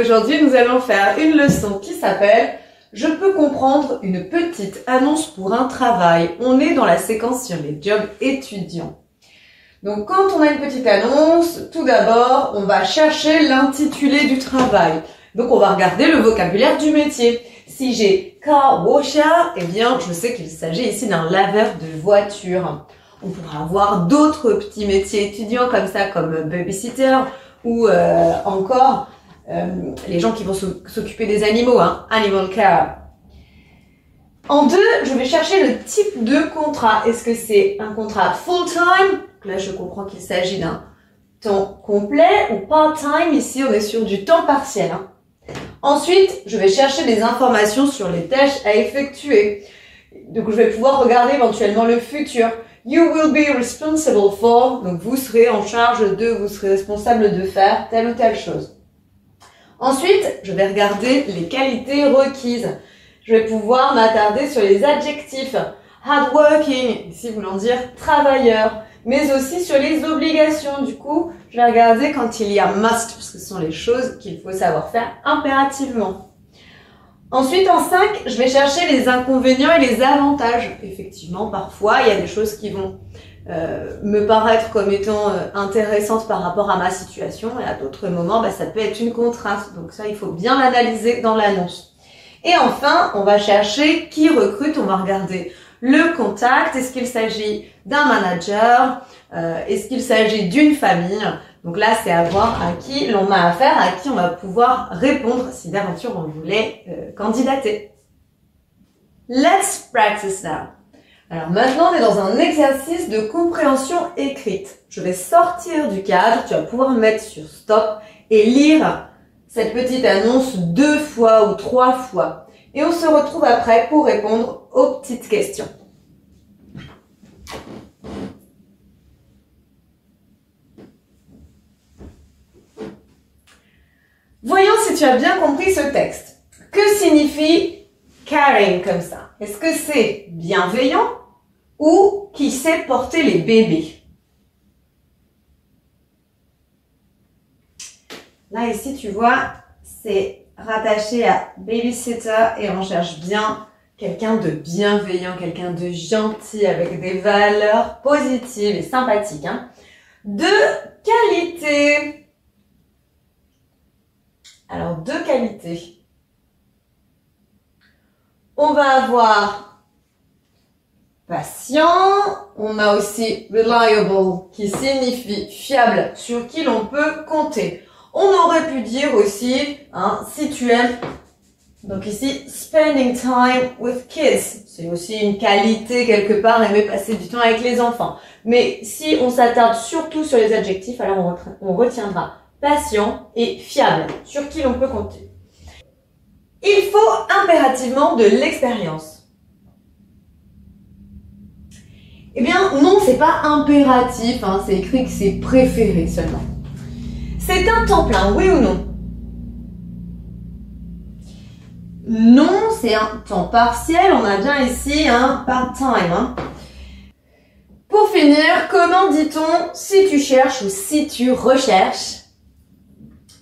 aujourd'hui nous allons faire une leçon qui s'appelle « Je peux comprendre une petite annonce pour un travail ». On est dans la séquence sur les jobs étudiants. Donc quand on a une petite annonce, tout d'abord on va chercher l'intitulé du travail. Donc on va regarder le vocabulaire du métier. Si j'ai car washer, eh bien je sais qu'il s'agit ici d'un laveur de voiture. On pourra avoir d'autres petits métiers étudiants comme ça, comme babysitter ou encore les gens qui vont s'occuper des animaux, hein, animal care. En deux, je vais chercher le type de contrat. Est-ce que c'est un contrat full-time? Là, je comprends qu'il s'agit d'un temps complet ou part-time. Ici, on est sur du temps partiel. Hein. Ensuite, je vais chercher des informations sur les tâches à effectuer. Donc, je vais pouvoir regarder éventuellement le futur. You will be responsible for. Donc, vous serez en charge de, vous serez responsable de faire telle ou telle chose. Ensuite, je vais regarder les qualités requises. Je vais pouvoir m'attarder sur les adjectifs. Hardworking, ici voulant dire travailleur. Mais aussi sur les obligations. Du coup, je vais regarder quand il y a must, parce que ce sont les choses qu'il faut savoir faire impérativement. Ensuite, en 5, je vais chercher les inconvénients et les avantages. Effectivement, parfois, il y a des choses qui vont me paraître comme étant intéressantes par rapport à ma situation. Et à d'autres moments, ça peut être une contrainte. Donc ça, il faut bien l'analyser dans l'annonce. Et enfin, on va chercher qui recrute. On va regarder le contact. Est-ce qu'il s'agit d'un manager? Est-ce qu'il s'agit d'une famille? Donc là, c'est à voir à qui l'on a affaire, à qui on va pouvoir répondre si d'aventure on voulait candidater. Let's practice now. Alors maintenant, on est dans un exercice de compréhension écrite. Je vais sortir du cadre, tu vas pouvoir mettre sur stop et lire cette petite annonce 2 fois ou 3 fois. Et on se retrouve après pour répondre aux petites questions. Voyons si tu as bien compris ce texte. Que signifie caring comme ça? Est-ce que c'est bienveillant ou qui sait porter les bébés? Là, ici, tu vois, c'est rattaché à babysitter et on cherche bien quelqu'un de bienveillant, quelqu'un de gentil avec des valeurs positives et sympathiques. Hein. De qualité. Alors, de qualité. On va avoir patient. On a aussi reliable qui signifie fiable, sur qui l'on peut compter. On aurait pu dire aussi, hein, si tu aimes, donc ici, spending time with kids. C'est aussi une qualité quelque part, aimer passer du temps avec les enfants. Mais si on s'attarde surtout sur les adjectifs, alors on retiendra patient et fiable, sur qui l'on peut compter. Il faut impérativement de l'expérience. Eh bien, non, c'est pas impératif, hein, c'est écrit que c'est préféré seulement. C'est un temps plein, oui ou non? Non, c'est un temps partiel, on a bien ici un part-time. Hein. Pour finir, comment dit-on si tu cherches ou si tu recherches?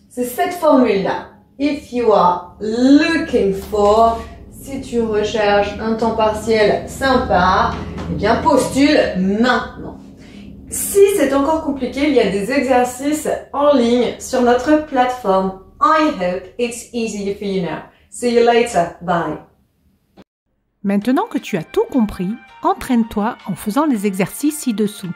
C'est cette formule-là. If you are looking for, si tu recherches un temps partiel sympa, eh bien postule maintenant. Si c'est encore compliqué, il y a des exercices en ligne sur notre plateforme. I hope it's easy for you now. See you later. Bye. Maintenant que tu as tout compris, entraîne-toi en faisant les exercices ci-dessous.